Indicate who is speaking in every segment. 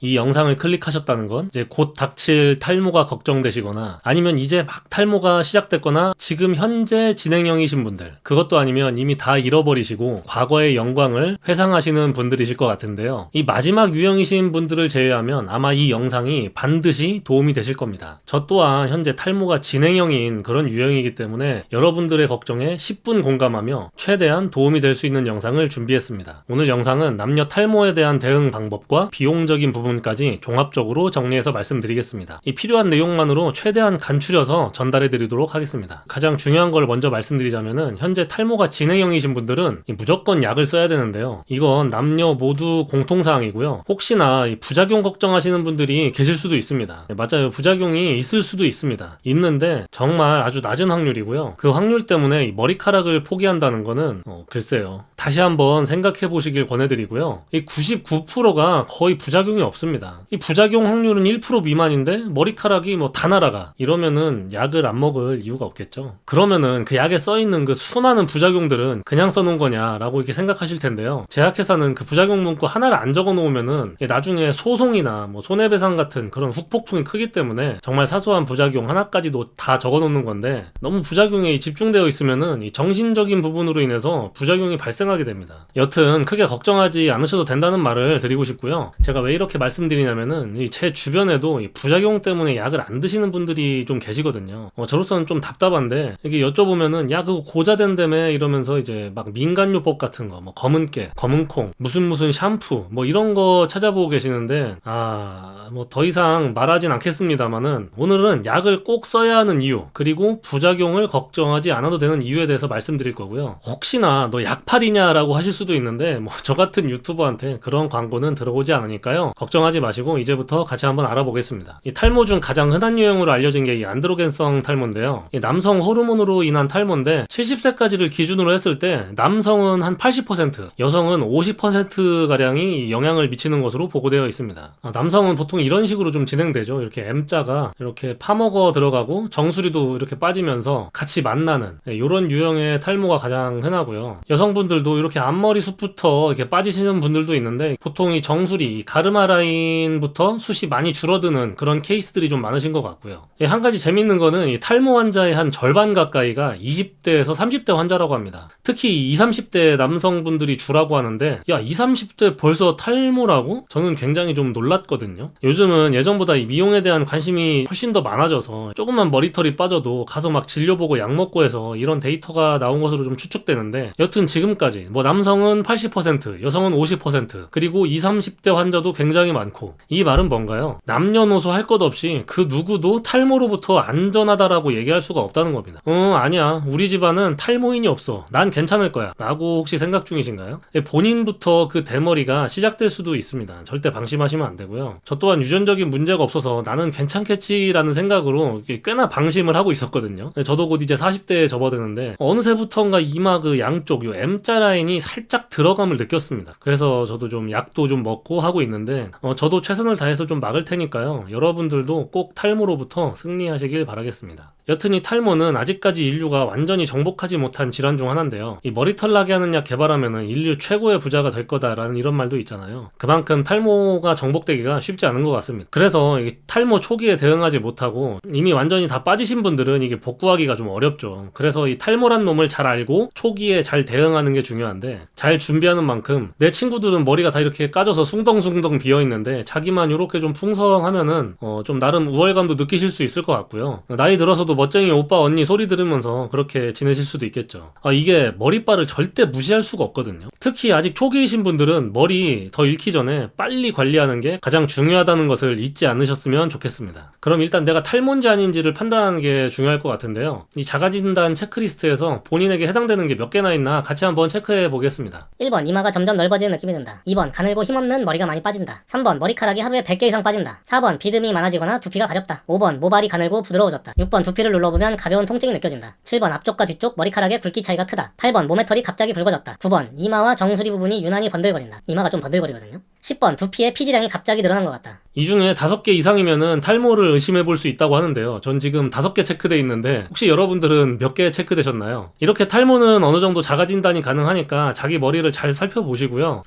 Speaker 1: 이 영상을 클릭하셨다는 건 이제 곧 닥칠 탈모가 걱정되시거나 아니면 이제 막 탈모가 시작됐거나 지금 현재 진행형이신 분들, 그것도 아니면 이미 다 잃어버리시고 과거의 영광을 회상하시는 분들이실 것 같은데요. 이 마지막 유형이신 분들을 제외하면 아마 이 영상이 반드시 도움이 되실 겁니다. 저 또한 현재 탈모가 진행형인 그런 유형이기 때문에 여러분들의 걱정에 10분 공감하며 최대한 도움이 될 수 있는 영상을 준비했습니다. 오늘 영상은 남녀 탈모에 대한 대응 방법과 비용적인 부분까지 종합적으로 정리해서 말씀드리겠습니다. 이 필요한 내용만으로 최대한 간추려서 전달해 드리도록 하겠습니다. 가장 중요한 걸 먼저 말씀드리자면은 현재 탈모가 진행형이신 분들은 무조건 약을 써야 되는데요. 이건 남녀 모두 공통사항이고요. 혹시나 이 부작용 걱정하시는 분들이 계실 수도 있습니다. 맞아요. 부작용이 있을 수도 있습니다. 있는데 정말 아주 낮은 확률이고요. 그 확률 때문에 이 머리카락을 포기한다는 거는 글쎄요. 다시 한번 생각해 보시길 권해드리고요. 이 99%가 거의 부작용이 없습니다. 이 부작용 확률은 1% 미만인데 머리카락이 다 날아가. 이러면은 약을 안 먹을 이유가 없겠죠. 그러면은 그 약에 써있는 그 수많은 부작용들은 그냥 써놓은 거냐라고 이렇게 생각하실 텐데요. 제약회사는 그 부작용 문구 하나를 안 적어 놓으면은 나중에 소송이나 손해배상 같은 그런 후폭풍이 크기 때문에 정말 사소한 부작용 하나까지도 다 적어 놓는 건데, 너무 부작용에 집중되어 있으면은 이 정신적인 부분으로 인해서 부작용이 발생하게 됩니다. 여튼 크게 걱정하지 않으셔도 된다는 말을 드리고 싶고요. 제가 왜 이렇게 말씀드리냐면은 제 주변에도 이 부작용 때문에 약을 안 드시는 분들이 좀 계시거든요. 저로서는 좀 답답한데 이게 여쭤보면은 야 그거 고자된다며 이러면서 이제 막 민간요법 같은 거, 검은 깨, 검은 콩, 무슨 샴푸 이런 거 찾아보고 계시는데 더 이상 말하진 않겠습니다만은 오늘은 약을 꼭 써야 하는 이유, 그리고 부작용을 걱정하지 않아도 되는 이유에 대해서 말씀드릴 거고요. 혹시나 너 약팔이냐라고 하실 수도 있는데 저 같은 유튜버한테 그런 광고는 들어오지 않으니까요. 걱정하지 마시고 이제부터 같이 한번 알아보겠습니다. 이 탈모 중 가장 흔한 유형으로 알려진 게 이 안드로겐성 탈모인데요. 이 남성 호르몬으로 인한 탈모인데 70세까지를 기준으로 했을 때 남성은 한 80%, 여성은 50%가량이 영향을 미치는 것으로 보고되어 있습니다. 남성은 보통 이런 식으로 좀 진행되죠. 이렇게 M자가 이렇게 파먹어 들어가고 정수리도 이렇게 빠지면서 같이 만나는 이런 유형의 탈모가 가장 흔하고요. 여성분들도 이렇게 앞머리 숱부터 이렇게 빠지시는 분들도 있는데 보통 이 정수리, 이 가르마 라인부터 숱이 많이 줄어드는 그런 케이스들이 좀 많으신 것 같고요. 한 가지 재밌는 거는 이 탈모 환자의 한 절반 가까이가 20대에서 30대 환자라고 합니다. 특히 20, 30대 남성분들이 주라고 하는데 야 20, 30대 벌써 탈모라고? 저는 굉장히 좀 놀랐거든요. 요즘은 예전보다 이 미용에 대한 관심이 훨씬 더 많아져서 조금만 머리털이 빠져도 가서 막 진료보고 약 먹고 해서 이런 데이터가 나온 것으로 좀 추측되는데, 여튼 지금까지 남성은 80%, 여성은 50%, 그리고 20, 30대 환자도 굉장히 많고, 이 말은 뭔가요? 남녀노소 할 것 없이 그 누구도 탈모로부터 안전하다라고 얘기할 수가 없다는 겁니다. 아니야. 우리 집안은 탈모인이 없어. 난 괜찮을 거야. 라고 혹시 생각 중이신가요? 본인부터 그 대머리가 시작될 수도 있습니다. 절대 방심하시면 안 되고요. 저 또한 유전적인 문제가 없어서 나는 괜찮겠지라는 생각으로 꽤나 방심을 하고 있었거든요. 저도 곧 이제 40대에 접어드는데 어느새부턴가 이마 그 양쪽 요 M자 라인이 살짝 들어감을 느꼈습니다. 그래서 저도 좀 약도 좀 먹고 하고 있는데 저도 최선을 다해서 좀 막을 테니까요. 여러분들도 꼭 탈모로부터 승리하시길 바라겠습니다. 여튼 이 탈모는 아직까지 인류가 완전히 정복하지 못한 질환 중 하나인데요. 이 머리털 나게 하는 약 개발하면은 인류 최고의 부자가 될 거다라는 이런 말도 있잖아요. 그만큼 탈모가 정복되기가 쉽지 않은 것 같습니다. 그래서 이 탈모 초기에 대응하지 못하고 이미 완전히 다 빠지신 분들은 이게 복구하기가 좀 어렵죠. 그래서 이 탈모란 놈을 잘 알고 초기에 잘 대응하는 게 중요한데, 잘 준비하는 만큼 내 친구들은 머리가 다 이렇게 까져서 숭덩숭덩 비어있는데 자기만 이렇게 좀 풍성하면은 좀 나름 우월감도 느끼실 수 있을 것 같고요. 나이 들어서도 멋쟁이 오빠 언니 소리 들으면서 그렇게 지내실 수도 있겠죠. 이게 머리빨을 절대 무시할 수가 없거든요. 특히 아직 초기이신 분들은 머리 더 잃기 전에 빨리 관리하는 게 가장 중요하다는 것을 잊지 않으셨으면 좋겠습니다. 그럼 일단 내가 탈모인지 아닌지를 판단하는 게 중요할 것 같은데요. 이 자가진단 체크리스트에서 본인에게 해당되는 게 몇 개나 있나 같이 한번 체크해 보겠습니다.
Speaker 2: 1번 이마가 점점 넓어지는 느낌이 든다. 2번 가늘고 힘없는 머리가 많이 빠진다. 3번 머리카락이 하루에 100개 이상 빠진다. 4번 비듬이 많아지거나 두피가 가렵다. 5번 모발이 가늘고 부드러워졌다. 6번 두피를 눌러보면 가벼운 통증이 느껴진다. 7번 앞쪽과 뒤쪽 머리카락의 굵기 차이가 크다. 8번 몸의 털이 갑자기 붉어졌다. 9번 이마와 정수리 부분이 유난히 번들거린다. 이마가 좀 번들거리거든요. 10번 두피에 피지량이 갑자기 늘어난 것 같다.
Speaker 1: 이 중에 5개 이상이면은 탈모를 의심해 볼 수 있다고 하는데요. 전 지금 5개 체크돼 있는데 혹시 여러분들은 몇 개 체크되셨나요? 이렇게 탈모는 어느 정도 자가 진단이 가능하니까 자기 머리를 잘 살펴보시고요.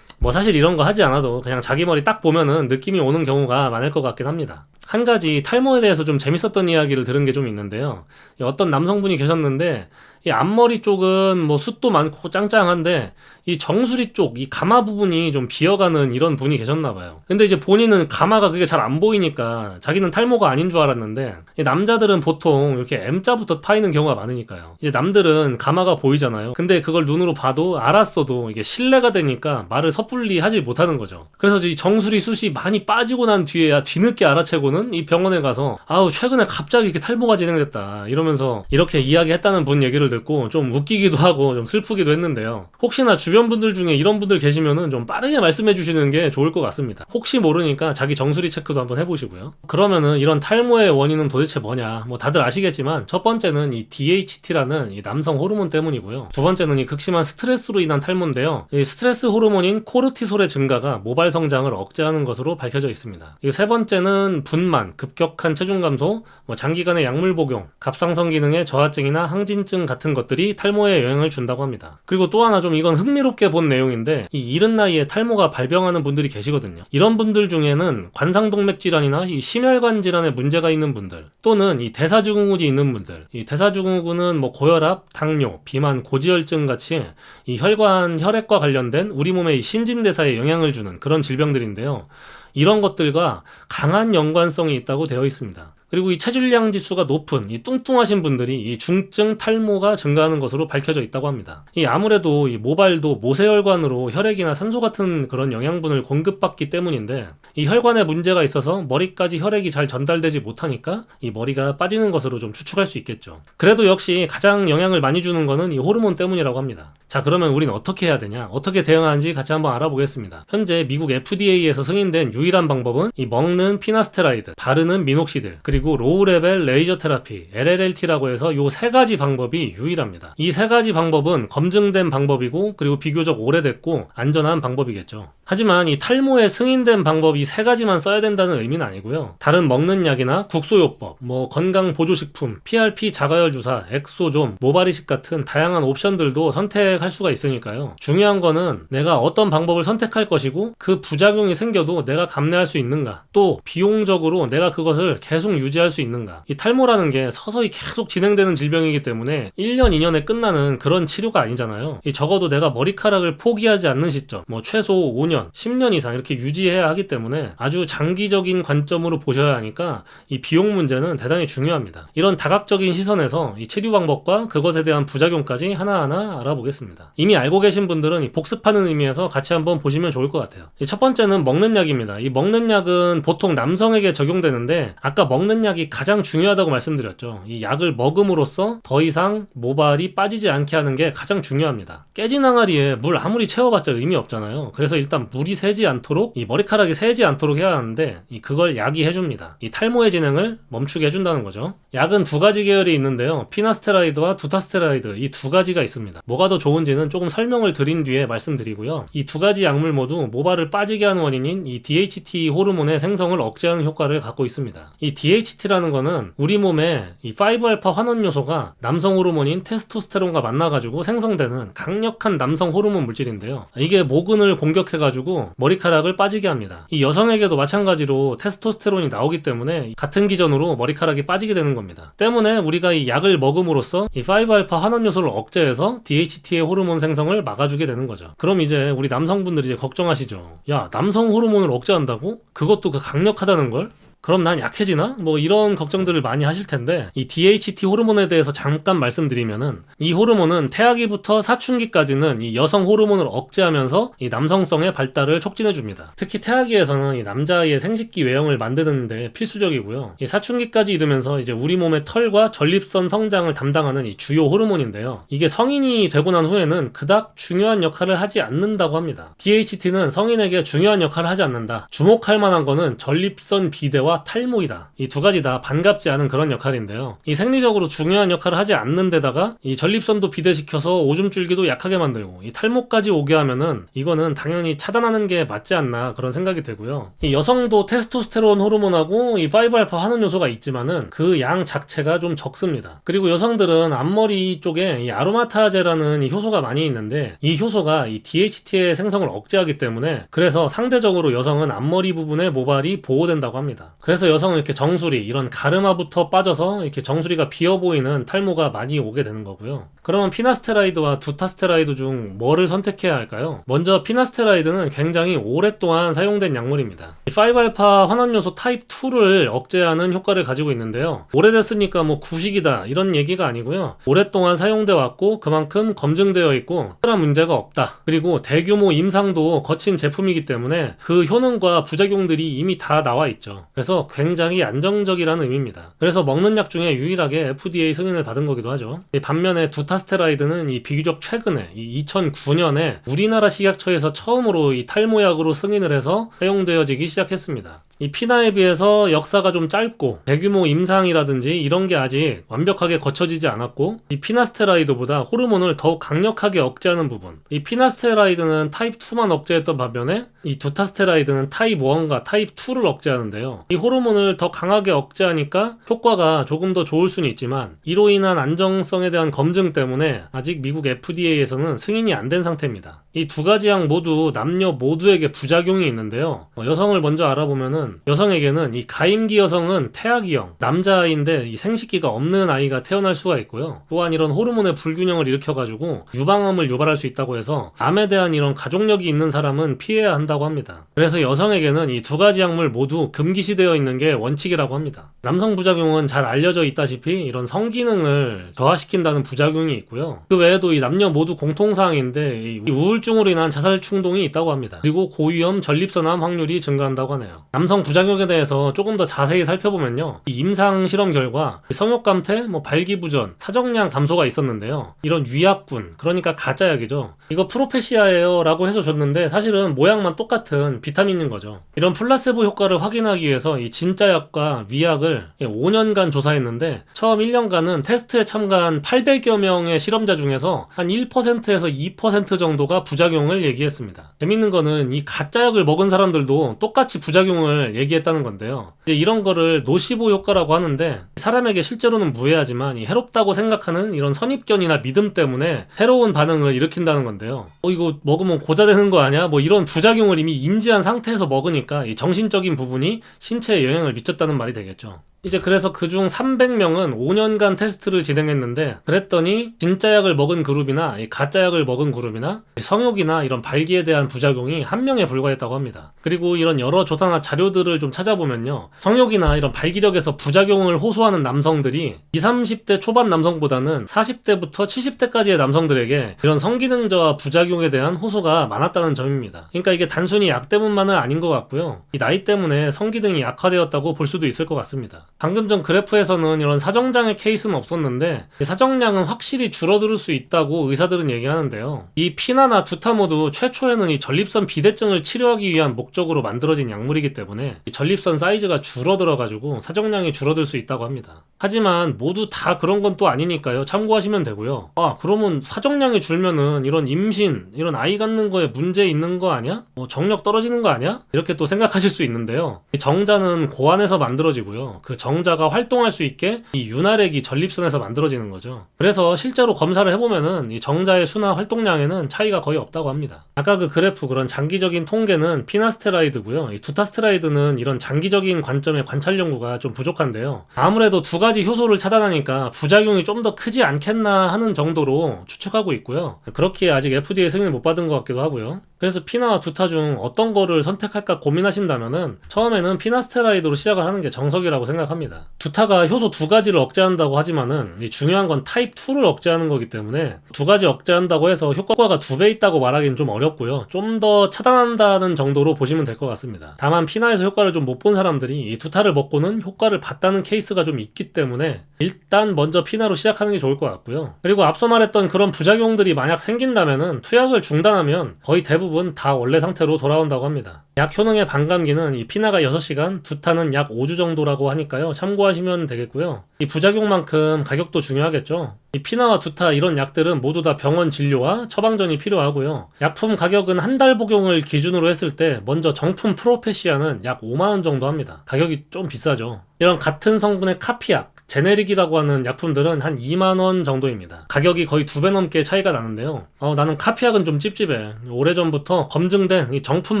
Speaker 1: 뭐 사실 이런 거 하지 않아도 그냥 자기 머리 딱 보면은 느낌이 오는 경우가 많을 것 같긴 합니다. 한 가지 탈모에 대해서 좀 재밌었던 이야기를 들은 게 좀 있는데요. 어떤 남성분이 계셨는데 이 앞머리 쪽은 뭐 숱도 많고 짱짱한데 이 정수리 쪽, 이 가마 부분이 좀 비어가는 이런 분이 계셨나 봐요. 근데 이제 본인은 가마가 그게 잘 안 보이니까 자기는 탈모가 아닌 줄 알았는데 이 남자들은 보통 이렇게 M자부터 파이는 경우가 많으니까요. 이제 남들은 가마가 보이잖아요. 근데 그걸 눈으로 봐도 알았어도 이게 신뢰가 되니까 말을 섣불리 하지 못하는 거죠. 그래서 이 정수리 숱이 많이 빠지고 난 뒤에야 뒤늦게 알아채고는 이 병원에 가서 아우 최근에 갑자기 이렇게 탈모가 진행됐다 이러면서 이렇게 이야기했다는 분 얘기를 듣고 좀 웃기기도 하고 좀 슬프기도 했는데요. 혹시나 주변 분들 중에 이런 분들 계시면은 좀 빠르게 말씀해 주시는 게 좋을 것 같습니다. 혹시 모르니까 자기 정수리 체크도 한번 해보시고요. 그러면은 이런 탈모의 원인은 도대체 뭐냐? 뭐 다들 아시겠지만 첫 번째는 이 DHT라는 이 남성 호르몬 때문이고요. 두 번째는 이 극심한 스트레스로 인한 탈모인데요. 이 스트레스 호르몬인 코르티솔의 증가가 모발 성장을 억제하는 것으로 밝혀져 있습니다. 이 세 번째는 분만, 급격한 체중 감소, 뭐 장기간의 약물 복용, 갑상선 기능의 저하증이나 항진증 같은 것들이 탈모에 영향을 준다고 합니다. 그리고 또 하나 좀 이건 흥미롭게 본 내용인데 이 이른 나이에 탈모가 발병하는 분들이 계시거든요. 이런 분들 중에는 관상동맥 질환이나 이 심혈관 질환에 문제가 있는 분들 또는 이 대사증후군이 있는 분들, 이 대사증후군은 뭐 고혈압, 당뇨, 비만, 고지혈증 같이 이 혈관, 혈액과 관련된 우리 몸의 이 신진대사에 영향을 주는 그런 질병들인데요. 이런 것들과 강한 연관성이 있다고 되어 있습니다. 그리고 이 체질량 지수가 높은 이 뚱뚱하신 분들이 이 중증 탈모가 증가하는 것으로 밝혀져 있다고 합니다. 이 아무래도 이 모발도 모세혈관으로 혈액이나 산소 같은 그런 영양분을 공급받기 때문인데 이 혈관에 문제가 있어서 머리까지 혈액이 잘 전달되지 못하니까 이 머리가 빠지는 것으로 좀 추측할 수 있겠죠. 그래도 역시 가장 영향을 많이 주는 거는 이 호르몬 때문이라고 합니다. 자, 그러면 우리는 어떻게 해야 되냐? 어떻게 대응하는지 같이 한번 알아보겠습니다. 현재 미국 FDA에서 승인된 유일한 방법은 이 먹는 피나스테라이드, 바르는 미녹시딜, 그리고 로우 레벨 레이저 테라피, LLLT라고 해서 요 세 가지 방법이 유일합니다. 이 세 가지 방법은 검증된 방법이고 그리고 비교적 오래됐고 안전한 방법이겠죠. 하지만 이 탈모에 승인된 방법 이 세 가지만 써야 된다는 의미는 아니고요. 다른 먹는 약이나 국소요법, 뭐 건강 보조식품, PRP 자가열 주사, 엑소존, 모발이식 같은 다양한 옵션들도 선택할 수가 있으니까요. 중요한 거는 내가 어떤 방법을 선택할 것이고 그 부작용이 생겨도 내가 감내할 수 있는가, 또 비용적으로 내가 그것을 계속 유지할 수 있는가. 이 탈모라는 게 서서히 계속 진행되는 질병이기 때문에 1년, 2년에 끝나는 그런 치료가 아니잖아요. 적어도 내가 머리카락을 포기하지 않는 시점, 뭐 최소 5년, 10년 이상 이렇게 유지해야 하기 때문에 아주 장기적인 관점으로 보셔야 하니까 이 비용 문제는 대단히 중요합니다. 이런 다각적인 시선에서 이 치료 방법과 그것에 대한 부작용까지 하나하나 알아보겠습니다. 이미 알고 계신 분들은 이 복습하는 의미에서 같이 한번 보시면 좋을 것 같아요. 첫 번째는 먹는 약입니다. 이 먹는 약은 보통 남성에게 적용되는데 아까 먹는 약이 가장 중요하다고 말씀드렸죠. 이 약을 먹음으로써 더 이상 모발이 빠지지 않게 하는 게 가장 중요합니다. 깨진 항아리에 물 아무리 채워봤자 의미 없잖아요. 그래서 일단 물이 새지 않도록, 이 머리카락이 새지 않도록 해야 하는데 그걸 약이 해줍니다. 이 탈모의 진행을 멈추게 해준다는 거죠. 약은 두 가지 계열이 있는데요. 피나스테라이드와 두타스테라이드, 이 두 가지가 있습니다. 뭐가 더 좋은지는 조금 설명을 드린 뒤에 말씀드리고요. 이 두 가지 약물 모두 모발을 빠지게 하는 원인인 이 DHT 호르몬의 생성을 억제하는 효과를 갖고 있습니다. 이 DHT라는 거는 우리 몸에 이 5알파 환원 요소가 남성 호르몬인 테스토스테론과 만나가지고 생성되는 강력한 남성 호르몬 물질인데요. 이게 모근을 공격해가지고 머리카락을 빠지게 합니다. 이 여성에게도 마찬가지로 테스토스테론이 나오기 때문에 같은 기전으로 머리카락이 빠지게 되는 겁니다. 때문에 우리가 이 약을 먹음으로써 이 5알파 환원 요소를 억제해서 DHT의 호르몬 생성을 막아주게 되는 거죠. 그럼 이제 우리 남성분들이 이제 걱정하시죠. 야, 남성 호르몬을 억제한다고? 그것도 그 강력하다는 걸? 그럼 난 약해지나? 뭐 이런 걱정들을 많이 하실 텐데 이 DHT 호르몬에 대해서 잠깐 말씀드리면은 이 호르몬은 태아기부터 사춘기까지는 이 여성 호르몬을 억제하면서 이 남성성의 발달을 촉진해 줍니다. 특히 태아기에서는 이 남자아이의 생식기 외형을 만드는데 필수적이고요. 이 사춘기까지 이르면서 이제 우리 몸의 털과 전립선 성장을 담당하는 이 주요 호르몬인데요. 이게 성인이 되고 난 후에는 그닥 중요한 역할을 하지 않는다고 합니다. DHT는 성인에게 중요한 역할을 하지 않는다. 주목할 만한 거는 전립선 비대와 혈압과 탈모이다. 이 두 가지 다 반갑지 않은 그런 역할인데요. 이 생리적으로 중요한 역할을 하지 않는 데다가 이 전립선도 비대시켜서 오줌 줄기도 약하게 만들고 이 탈모까지 오게 하면은 이거는 당연히 차단하는 게 맞지 않나 그런 생각이 되고요. 이 여성도 테스토스테론 호르몬하고 이 5알파 환원 요소가 있지만은 그 양 자체가 좀 적습니다. 그리고 여성들은 앞머리 쪽에 이 아로마타제라는 이 효소가 많이 있는데 이 효소가 이 DHT의 생성을 억제하기 때문에 그래서 상대적으로 여성은 앞머리 부분의 모발이 보호된다고 합니다. 그래서 여성은 이렇게 정수리 이런 가르마부터 빠져서 이렇게 정수리가 비어 보이는 탈모가 많이 오게 되는 거고요. 그러면 피나스테라이드와 두타스테라이드 중 뭐를 선택해야 할까요? 먼저 피나스테라이드는 굉장히 오랫동안 사용된 약물입니다. 5알파 환원요소 타입 2를 억제하는 효과를 가지고 있는데요. 오래됐으니까 뭐 구식이다 이런 얘기가 아니고요. 오랫동안 사용돼 왔고 그만큼 검증되어 있고 특별한 문제가 없다. 그리고 대규모 임상도 거친 제품이기 때문에 그 효능과 부작용들이 이미 다 나와 있죠. 그래서 굉장히 안정적이라는 의미입니다. 그래서 먹는 약 중에 유일하게 FDA 승인을 받은 거기도 하죠. 반면에 두타스테라이드는 이 비교적 최근에 이 2009년에 우리나라 식약처에서 처음으로 이 탈모약으로 승인을 해서 사용되어지기 시작했습니다. 이 피나에 비해서 역사가 좀 짧고 대규모 임상이라든지 이런 게 아직 완벽하게 거쳐지지 않았고 이 피나스테라이드보다 호르몬을 더욱 강력하게 억제하는 부분, 이 피나스테라이드는 타입 2만 억제했던 반면에 이 두타스테라이드는 타입 1과 타입 2를 억제하는데요. 이 호르몬을 더 강하게 억제하니까 효과가 조금 더 좋을 수는 있지만 이로 인한 안정성에 대한 검증 때문에 아직 미국 FDA에서는 승인이 안 된 상태입니다. 이 두 가지 약 모두 남녀 모두에게 부작용이 있는데요. 여성을 먼저 알아보면은 여성에게는 이 가임기 여성은 태아기형, 남자아이인데 이 생식기가 없는 아이가 태어날 수가 있고요. 또한 이런 호르몬의 불균형을 일으켜가지고 유방암을 유발할 수 있다고 해서 암에 대한 이런 가족력이 있는 사람은 피해야 한다고 합니다. 그래서 여성에게는 이 두 가지 약물 모두 금기시되어 있는 게 원칙이라고 합니다. 남성 부작용은 잘 알려져 있다시피 이런 성기능을 저하시킨다는 부작용이 있고요. 그 외에도 이 남녀 모두 공통사항인데 이 우울증으로 인한 자살 충동이 있다고 합니다. 그리고 고위험 전립선암 확률이 증가한다고 하네요. 남성 부작용에 대해서 조금 더 자세히 살펴보면요. 이 임상 실험 결과 성욕 감퇴, 발기부전, 사정량 감소가 있었는데요. 이런 위약군, 그러니까 가짜약이죠. 이거 프로페시아예요 라고 해서 줬는데 사실은 모양만 똑같은 비타민인 거죠. 이런 플라세보 효과를 확인하기 위해서 이 진짜 약과 위약을 5년간 조사했는데 처음 1년간은 테스트에 참가한 800여 명의 실험자 중에서 한 1%에서 2% 정도가 부작용을 얘기했습니다. 재밌는 거는 이 가짜약을 먹은 사람들도 똑같이 부작용을 얘기했다는 건데요. 이제 이런 거를 노시보 효과라고 하는데 사람에게 실제로는 무해하지만 이 해롭다고 생각하는 이런 선입견이나 믿음 때문에 해로운 반응을 일으킨다는 건데요. 이거 먹으면 고자 되는 거 아니야? 이런 부작용을 이미 인지한 상태에서 먹으니까 이 정신적인 부분이 신체에 영향을 미쳤다는 말이 되겠죠. 이제 그래서 그중 300명은 5년간 테스트를 진행했는데 그랬더니 진짜 약을 먹은 그룹이나 이 가짜 약을 먹은 그룹이나 성욕이나 이런 발기에 대한 부작용이 1명에 불과했다고 합니다. 그리고 이런 여러 조사나 자료들을 좀 찾아보면요. 성욕이나 이런 발기력에서 부작용을 호소하는 남성들이 20, 30대 초반 남성보다는 40대부터 70대까지의 남성들에게 이런 성기능 저하 부작용에 대한 호소가 많았다는 점입니다. 그러니까 이게 단순히 약 때문만은 아닌 것 같고요. 이 나이 때문에 성기능이 약화되었다고 볼 수도 있을 것 같습니다. 방금 전 그래프에서는 이런 사정장애 케이스는 없었는데 사정량은 확실히 줄어들 수 있다고 의사들은 얘기하는데요. 이 피나나 두타 모두 최초에는 이 전립선 비대증을 치료하기 위한 목적으로 만들어진 약물이기 때문에 이 전립선 사이즈가 줄어들어가지고 사정량이 줄어들 수 있다고 합니다. 하지만 모두 다 그런 건 또 아니니까요. 참고하시면 되고요. 그러면 사정량이 줄면은 이런 임신, 이런 아이 갖는 거에 문제 있는 거 아니야? 정력 떨어지는 거 아니야? 이렇게 또 생각하실 수 있는데요. 이 정자는 고안에서 만들어지고요. 그 정자가 활동할 수 있게 이 윤활액이 전립선에서 만들어지는 거죠. 그래서 실제로 검사를 해보면은 이 정자의 수나 활동량에는 차이가 거의 없다고 합니다. 아까 그 그래프 그런 장기적인 통계는 피나스테라이드고요. 이 두타스테라이드는 이런 장기적인 관점의 관찰 연구가 좀 부족한데요. 아무래도 두 가지 효소를 차단하니까 부작용이 좀 더 크지 않겠나 하는 정도로 추측하고 있고요. 그렇기에 아직 FDA 승인을 못 받은 것 같기도 하고요. 그래서 피나와 두타 중 어떤 거를 선택할까 고민하신다면은 처음에는 피나스테라이드로 시작을 하는 게 정석이라고 생각합니다. 두타가 효소 두 가지를 억제한다고 하지만은 이 중요한 건 타입 2를 억제하는 거기 때문에 두 가지 억제한다고 해서 효과가 2배 있다고 말하기는 좀 어렵고요. 좀 더 차단한다는 정도로 보시면 될 것 같습니다. 다만 피나에서 효과를 좀 못 본 사람들이 이 두타를 먹고는 효과를 봤다는 케이스가 좀 있기 때문에 일단 먼저 피나로 시작하는 게 좋을 것 같고요. 그리고 앞서 말했던 그런 부작용들이 만약 생긴다면은 투약을 중단하면 거의 대부분 다 원래 상태로 돌아온다고 합니다. 약 효능의 반감기는 이 피나가 6시간, 두타는 약 5주 정도라고 하니까요. 참고하시면 되겠고요. 이 부작용만큼 가격도 중요하겠죠. 이 피나와 두타 이런 약들은 모두 다 병원 진료와 처방전이 필요하고요. 약품 가격은 한 달 복용을 기준으로 했을 때 먼저 정품 프로페시아는 약 5만원 정도 합니다. 가격이 좀 비싸죠. 이런 같은 성분의 카피약, 제네릭이라고 하는 약품들은 한 2만원 정도입니다. 가격이 거의 2배 넘게 차이가 나는데요. 나는 카피약은 좀 찝찝해. 오래전부터 검증된 이 정품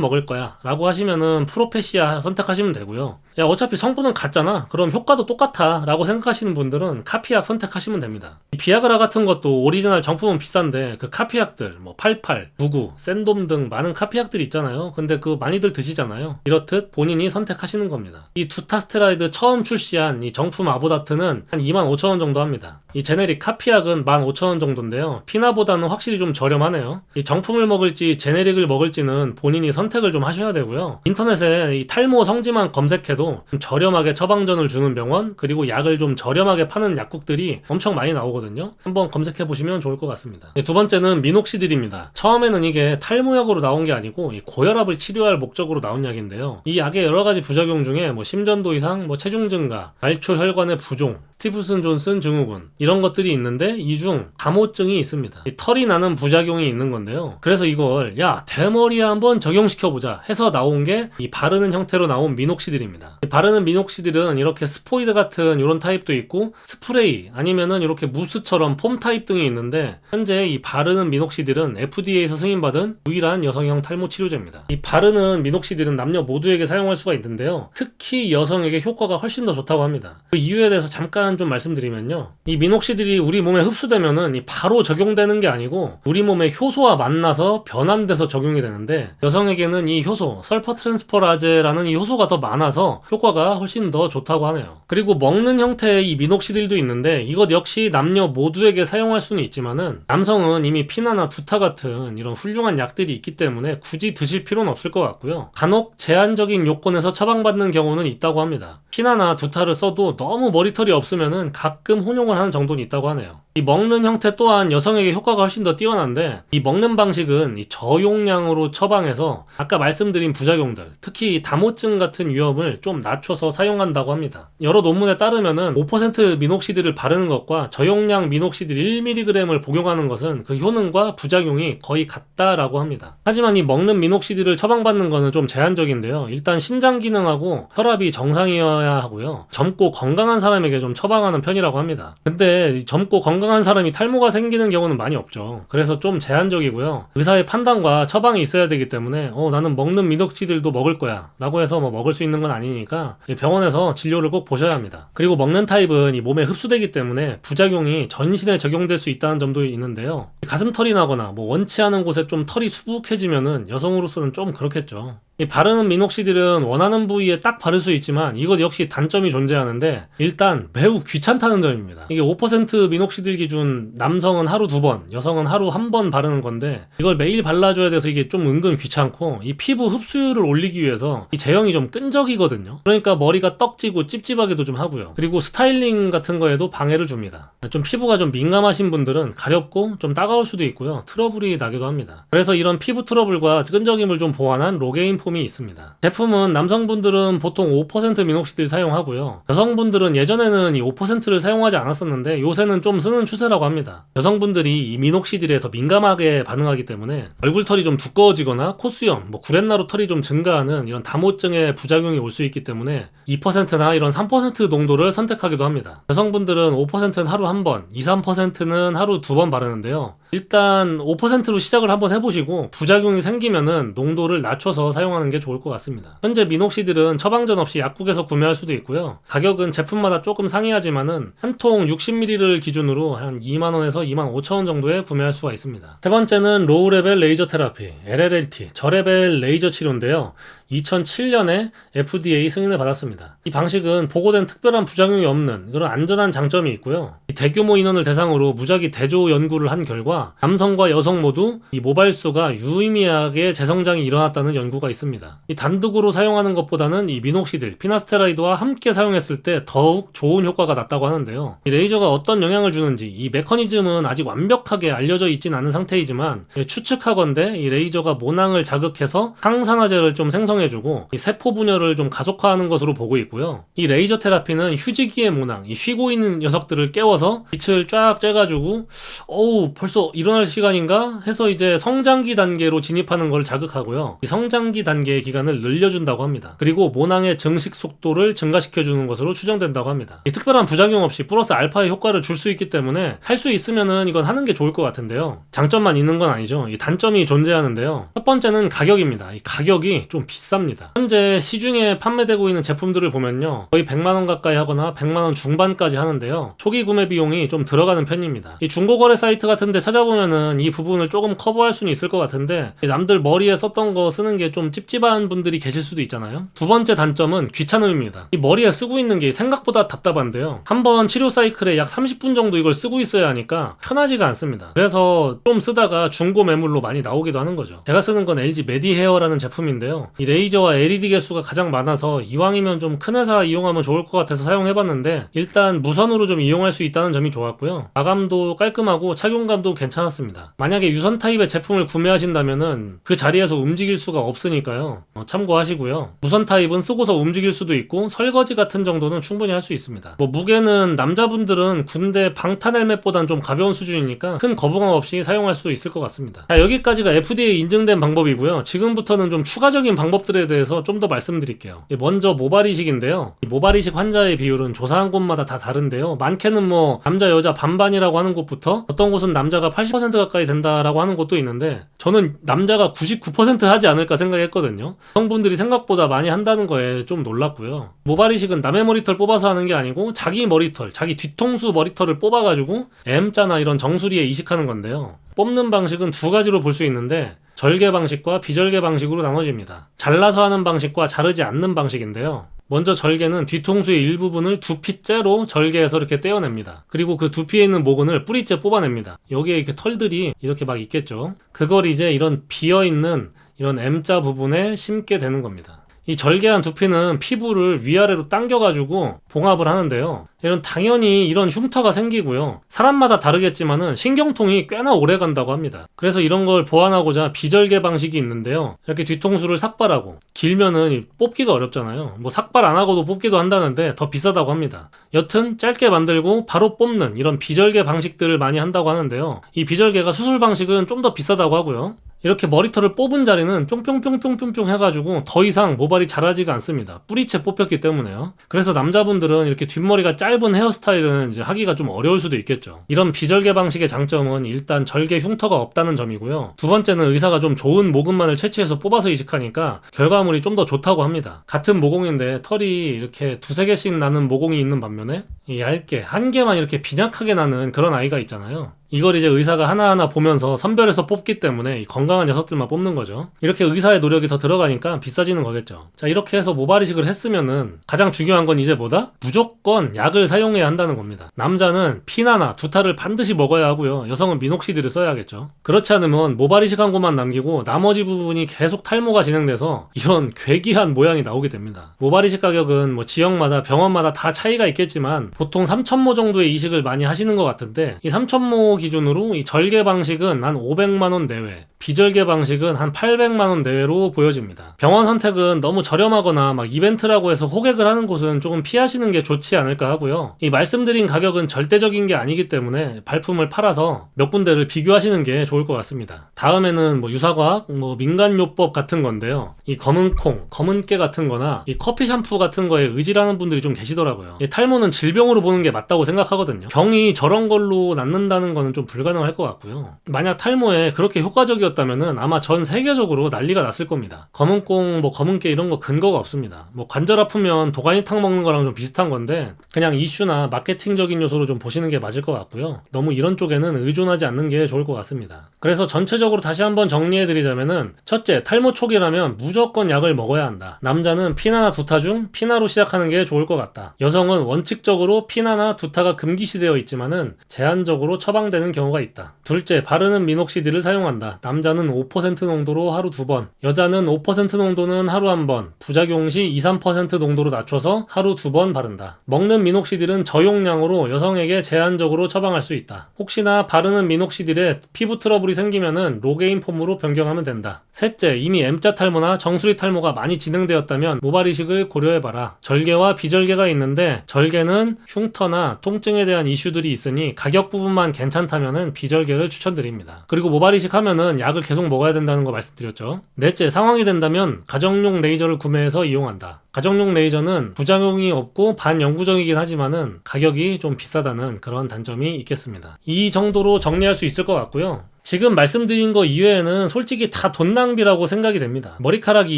Speaker 1: 먹을 거야 라고 하시면은 프로페시아 선택하시면 되고요. 야, 어차피 성분은 같잖아. 그럼 효과도 똑같아 라고 생각하시는 분들은 카피약 선택하시면 됩니다. 이 비아그라 같은 것도 오리지널 정품은 비싼데 그 카피약들 88, 99, 샌돔 등 많은 카피약들이 있잖아요. 근데 그 많이들 드시잖아요. 이렇듯 본인이 선택하시는 겁니다. 이 두타스테라이드 처음 출시한 이 정품 아보다트는 한 25,000원 정도 합니다. 이 제네릭 카피약은 15,000원 정도인데요. 피나보다는 확실히 좀 저렴하네요. 이 정품을 먹을지 제네릭을 먹을지는 본인이 선택을 좀 하셔야 되고요. 인터넷에 이 탈모 성지만 검색해도 좀 저렴하게 처방전을 주는 병원, 그리고 약을 좀 저렴하게 파는 약국들이 엄청 많이 나오거든요. 한번 검색해 보시면 좋을 것 같습니다. 두 번째는 미녹시딜입니다. 처음에는 이게 탈모약으로 나온 게 아니고 이 고혈압을 치료할 목적으로 나온 약인데요. 이 약의 여러 가지 부작용 중에 심전도 이상, 체중 증가, 말초 혈관의 부종, 스티븐슨 존슨 증후군 이런 것들이 있는데 이 중 감호증이 있습니다. 이 털이 나는 부작용이 있는 건데요. 그래서 이걸 대머리에 한번 적용시켜보자 해서 나온 게 이 바르는 형태로 나온 미녹시딜입니다. 이 바르는 미녹시딜은 이렇게 스포이드 같은 이런 타입도 있고 스프레이 아니면은 이렇게 무스처럼 폼 타입 등이 있는데 현재 이 바르는 미녹시딜은 FDA에서 승인받은 유일한 여성형 탈모 치료제입니다. 이 바르는 미녹시딜은 남녀 모두에게 사용할 수가 있는데요. 특히 여성에게 효과가 훨씬 더 좋다고 합니다. 그 이유에 대해서 잠깐 좀 말씀드리면요. 이 미녹시딜이 우리 몸에 흡수되면은 바로 적용되는 게 아니고 우리 몸의 효소와 만나서 변환돼서 적용이 되는데 여성에게는 이 효소, 설퍼 트랜스퍼라제라는 이 효소가 더 많아서 효과가 훨씬 더 좋다고 하네요. 그리고 먹는 형태의 이 미녹시딜도 있는데 이것 역시 남녀 모두에게 사용할 수는 있지만은 남성은 이미 피나나 두타 같은 이런 훌륭한 약들이 있기 때문에 굳이 드실 필요는 없을 것 같고요. 간혹 제한적인 요건에서 처방받는 경우는 있다고 합니다. 피나나 두타를 써도 너무 머리털이 없으면은 가끔 혼용을 하는 정도는 있다고 하네요. 이 먹는 형태 또한 여성에게 효과가 훨씬 더 뛰어난데 이 먹는 방식은 이 저용량으로 처방해서 아까 말씀드린 부작용들, 특히 다모증 같은 위험을 좀 낮춰서 사용한다고 합니다. 여러 논문에 따르면은 5% 미녹시딜을 바르는 것과 저용량 미녹시딜 1mg을 복용하는 것은 그 효능과 부작용이 거의 같다라고 합니다. 하지만 이 먹는 미녹시딜을 처방받는 것은 좀 제한적인데요. 일단 신장 기능하고 혈압이 정상이어야 하고요. 젊고 건강한 사람에게 좀 처방하는 편이라고 합니다. 근데 젊고 건강한 사람이 탈모가 생기는 경우는 많이 없죠. 그래서 좀 제한적이고요. 의사의 판단과 처방이 있어야 되기 때문에 나는 먹는 미녹시딜도 먹을 거야 라고 해서 먹을 수 있는 건 아니니까 병원에서 진료를 꼭 보셔야 합니다. 그리고 먹는 타입은 이 몸에 흡수되기 때문에 부작용이 전신에 적용될 수 있다는 점도 있는데요. 가슴털이 나거나 원치 않은 곳에 좀 털이 수북해지면은 여성으로서는 좀 그렇겠죠. 이 바르는 미녹시딜은 원하는 부위에 딱 바를 수 있지만 이것 역시 단점이 존재하는데 일단 매우 귀찮다는 점입니다. 이게 5% 미녹시딜 기준 남성은 하루 2번, 여성은 하루 1번 바르는 건데 이걸 매일 발라줘야 돼서 이게 좀 은근 귀찮고 이 피부 흡수율을 올리기 위해서 이 제형이 좀 끈적이거든요. 그러니까 머리가 떡지고 찝찝하기도 좀 하고요. 그리고 스타일링 같은 거에도 방해를 줍니다. 좀 피부가 좀 민감하신 분들은 가렵고 좀 따가울 수도 있고요. 트러블이 나기도 합니다. 그래서 이런 피부 트러블과 끈적임을 좀 보완한 로게인 폼이 있습니다. 제품은 남성분들은 보통 5% 미녹시딜 사용하고요. 여성분들은 예전에는 이 5%를 사용하지 않았었는데 요새는 좀 쓰는 추세라고 합니다. 여성분들이 이 미녹시딜에 더 민감하게 반응하기 때문에 얼굴털이 좀 두꺼워지거나 콧수염, 구렛나루 털이 좀 증가하는 이런 다모증의 부작용이 올 수 있기 때문에 2%나 이런 3% 농도를 선택하기도 합니다. 여성분들은 5%는 하루 1번, 2, 3%는 하루 2번 바르는데요. 일단 5%로 시작을 한번 해보시고 부작용이 생기면은 농도를 낮춰서 사용하는 게 좋을 것 같습니다. 현재 미녹시딜은 처방전 없이 약국에서 구매할 수도 있고요. 가격은 제품마다 조금 상이하지만은 한 통 60ml를 기준으로 한 2만원에서 25,000원 정도에 구매할 수가 있습니다. 세 번째는 로우 레벨 레이저 테라피, LLLT, 저레벨 레이저 치료인데요. 2007년에 FDA 승인을 받았습니다. 이 방식은 보고된 특별한 부작용이 없는 그런 안전한 장점이 있고요. 이 대규모 인원을 대상으로 무작위 대조 연구를 한 결과 남성과 여성 모두 이 모발수가 유의미하게 재성장이 일어났다는 연구가 있습니다. 이 단독으로 사용하는 것보다는 이 미녹시딜, 피나스테라이드와 함께 사용했을 때 더욱 좋은 효과가 났다고 하는데요. 이 레이저가 어떤 영향을 주는지 이 메커니즘은 아직 완벽하게 알려져 있진 않은 상태이지만 추측하건대 이 레이저가 모낭을 자극해서 항산화제를 좀 생성해주고 이 세포 분열을 좀 가속화하는 것으로 보고 있고요. 이 레이저 테라피는 휴지기의 모낭, 이 쉬고 있는 녀석들을 깨워서 빛을 쫙 쬐가지고 어우 벌써 일어날 시간인가 해서 이제 성장기 단계로 진입하는 걸 자극하고요. 이 성장기 단계의 기간을 늘려준다고 합니다. 그리고 모낭의 증식 속도를 증가시켜주는 것으로 추정된다고 합니다. 이 특별한 부작용 없이 플러스 알파의 효과를 줄 수 있기 때문에 할 수 있으면은 이건 하는 게 좋을 것 같은데요. 장점만 있는 건 아니죠. 이 단점이 존재하는데요. 첫 번째는 가격입니다. 이 가격이 좀 비쌉니다. 현재 시중에 판매되고 있는 제품들을 보면요, 거의 100만원 가까이 하거나 100만원 중반까지 하는데요, 초기 구매 비용이 좀 들어가는 편입니다. 이 중고거래 사이트 같은 데 찾아보면은 이 부분을 조금 커버할 수는 있을 것 같은데 남들 머리에 썼던 거 쓰는 게 좀 찝찝한 분들이 계실 수도 있잖아요. 두 번째 단점은 귀찮음입니다. 이 머리에 쓰고 있는 게 생각보다 답답한데요, 한번 치료 사이클에 약 30분 정도 이걸 쓰고 있어야 하니까 편하지가 않습니다. 그래서 좀 쓰다가 중고 매물로 많이 나오기도 하는 거죠. 제가 쓰는 건 LG 메디헤어라는 제품인데요, 이 레이저와 LED 개수가 가장 많아서 이왕이면 좀 큰 회사 이용하면 좋을 것 같아서 사용해봤는데 일단 무선으로 좀 이용할 수 있다는 점이 좋았고요. 마감도 깔끔하고 착용감도 괜찮았습니다. 만약에 유선 타입의 제품을 구매하신다면은 그 자리에서 움직일 수가 없으니까요, 참고하시고요. 무선 타입은 쓰고서 움직일 수도 있고 설거지 같은 정도는 충분히 할 수 있습니다. 무게는 남자분들은 군대 방탄 헬멧보단 좀 가벼운 수준이니까 큰 거부감 없이 사용할 수 있을 것 같습니다. 자, 여기까지가 FDA 인증된 방법이고요. 지금부터는 좀 추가적인 방법들에 대해서 좀 더 말씀드릴게요. 먼저 모발이식인데요. 이 모발이식 환자의 비율은 조사한 곳마다 다 다른데요, 많게는 남자 여자 반반이라고 하는 곳부터 어떤 곳은 남자가 80% 가까이 된다라고 하는 곳도 있는데 저는 남자가 99% 하지 않을까 생각했거든요. 성분들이 생각보다 많이 한다는 거에 좀 놀랐고요. 모발이식은 남의 머리털 뽑아서 하는 게 아니고 자기 머리털, 자기 뒤통수 머리털을 뽑아가지고 M자나 이런 정수리에 이식하는 건데요, 뽑는 방식은 두 가지로 볼 수 있는데 절개 방식과 비절개 방식으로 나눠집니다. 잘라서 하는 방식과 자르지 않는 방식인데요, 먼저 절개는 뒤통수의 일부분을 두피째로 절개해서 이렇게 떼어냅니다. 그리고 그 두피에 있는 모근을 뿌리째 뽑아냅니다. 여기에 이렇게 털들이 이렇게 막 있겠죠. 그걸 이제 이런 비어있는 이런 M자 부분에 심게 되는 겁니다. 이 절개한 두피는 피부를 위아래로 당겨가지고 봉합을 하는데요, 이런 당연히 이런 흉터가 생기고요, 사람마다 다르겠지만은 신경통이 꽤나 오래 간다고 합니다. 그래서 이런 걸 보완하고자 비절개 방식이 있는데요, 이렇게 뒤통수를 삭발하고, 길면은 뽑기가 어렵잖아요. 삭발 안 하고도 뽑기도 한다는데 더 비싸다고 합니다. 여튼 짧게 만들고 바로 뽑는 이런 비절개 방식들을 많이 한다고 하는데요, 이 비절개가 수술 방식은 좀 더 비싸다고 하고요, 이렇게 머리털을 뽑은 자리는 뿅뿅뿅뿅뿅뿅 해가지고 더 이상 모발이 자라지가 않습니다. 뿌리채 뽑혔기 때문에요. 그래서 남자분들은 이렇게 뒷머리가 짧은 헤어스타일은 이제 하기가 좀 어려울 수도 있겠죠. 이런 비절개 방식의 장점은 일단 절개 흉터가 없다는 점이고요. 두 번째는 의사가 좀 좋은 모근만을 채취해서 뽑아서 이식하니까 결과물이 좀 더 좋다고 합니다. 같은 모공인데 털이 이렇게 두세 개씩 나는 모공이 있는 반면에 얇게 한 개만 이렇게 빈약하게 나는 그런 아이가 있잖아요. 이걸 이제 의사가 하나하나 보면서 선별해서 뽑기 때문에 건강한 녀석들만 뽑는 거죠. 이렇게 의사의 노력이 더 들어가니까 비싸지는 거겠죠. 자, 이렇게 해서 모발이식을 했으면은 가장 중요한 건 이제 뭐다? 무조건 약을 사용해야 한다는 겁니다. 남자는 피나나 두타를 반드시 먹어야 하고요, 여성은 미녹시딜을 써야겠죠. 그렇지 않으면 모발이식한 곳만 남기고 나머지 부분이 계속 탈모가 진행돼서 이런 괴기한 모양이 나오게 됩니다. 모발이식 가격은 지역마다 병원마다 다 차이가 있겠지만 보통 3,000모 정도의 이식을 많이 하시는 것 같은데, 이 3,000모 기준으로 이 절개 방식은 한 500만원 내외, 비절개 방식은 한 800만원 내외로 보여집니다. 병원 선택은 너무 저렴하거나 이벤트라고 해서 호객을 하는 곳은 조금 피하시는 게 좋지 않을까 하고요. 이 말씀드린 가격은 절대적인 게 아니기 때문에 발품을 팔아서 몇 군데를 비교하시는 게 좋을 것 같습니다. 다음에는 유사과학, 민간요법 같은 건데요, 이 검은 콩, 검은 깨 같은 거나 이 커피 샴푸 같은 거에 의지라는 분들이 좀 계시더라고요. 이 탈모는 질병 병으로 보는 게 맞다고 생각하거든요. 병이 저런 걸로 낫는다는 거는 좀 불가능할 것 같고요. 만약 탈모에 그렇게 효과적이었다면은 아마 전 세계적으로 난리가 났을 겁니다. 검은콩, 검은깨 이런 거 근거가 없습니다. 관절 아프면 도가니탕 먹는 거랑 좀 비슷한 건데 그냥 이슈나 마케팅적인 요소로 좀 보시는 게 맞을 것 같고요. 너무 이런 쪽에는 의존하지 않는 게 좋을 것 같습니다. 그래서 전체적으로 다시 한번 정리해드리자면은 첫째, 탈모 초기라면 무조건 약을 먹어야 한다. 남자는 피나나 두타 중 피나로 시작하는 게 좋을 것 같다. 여성은 원칙적으로 피나나 두타가 금기시되어 있지만은 제한적으로 처방되는 경우가 있다. 둘째, 바르는 미녹시딜을 사용한다. 남자는 5% 농도로 하루 2번, 여자는 5% 농도는 하루 1번, 부작용 시 2-3% 농도로 낮춰서 하루 2번 바른다. 먹는 미녹시딜은 저용량으로 여성에게 제한적으로 처방할 수 있다. 혹시나 바르는 미녹시딜에 피부 트러블이 생기면은 로게인 폼으로 변경하면 된다. 셋째, 이미 M자 탈모나 정수리 탈모가 많이 진행되었다면 모발 이식을 고려해봐라. 절개와 비절개가 있는데 절개는 흉터나 통증에 대한 이슈들이 있으니 가격 부분만 괜찮다면은 비절개를 추천드립니다. 그리고 모발 이식하면은 약을 계속 먹어야 된다는 거 말씀드렸죠. 넷째, 상황이 된다면 가정용 레이저를 구매해서 이용한다. 가정용 레이저는 부작용이 없고 반영구적이긴 하지만은 가격이 좀 비싸다는 그런 단점이 있겠습니다. 이 정도로 정리할 수 있을 것 같고요. 지금 말씀드린 거 이외에는 솔직히 다 돈 낭비라고 생각이 됩니다. 머리카락이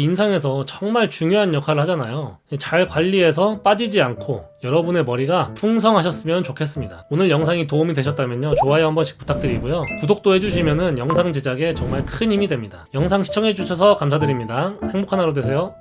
Speaker 1: 인상에서 정말 중요한 역할을 하잖아요. 잘 관리해서 빠지지 않고 여러분의 머리가 풍성하셨으면 좋겠습니다. 오늘 영상이 도움이 되셨다면요, 좋아요 한 번씩 부탁드리고요. 구독도 해주시면은 영상 제작에 정말 큰 힘이 됩니다. 영상 시청해주셔서 감사드립니다. 행복한 하루 되세요.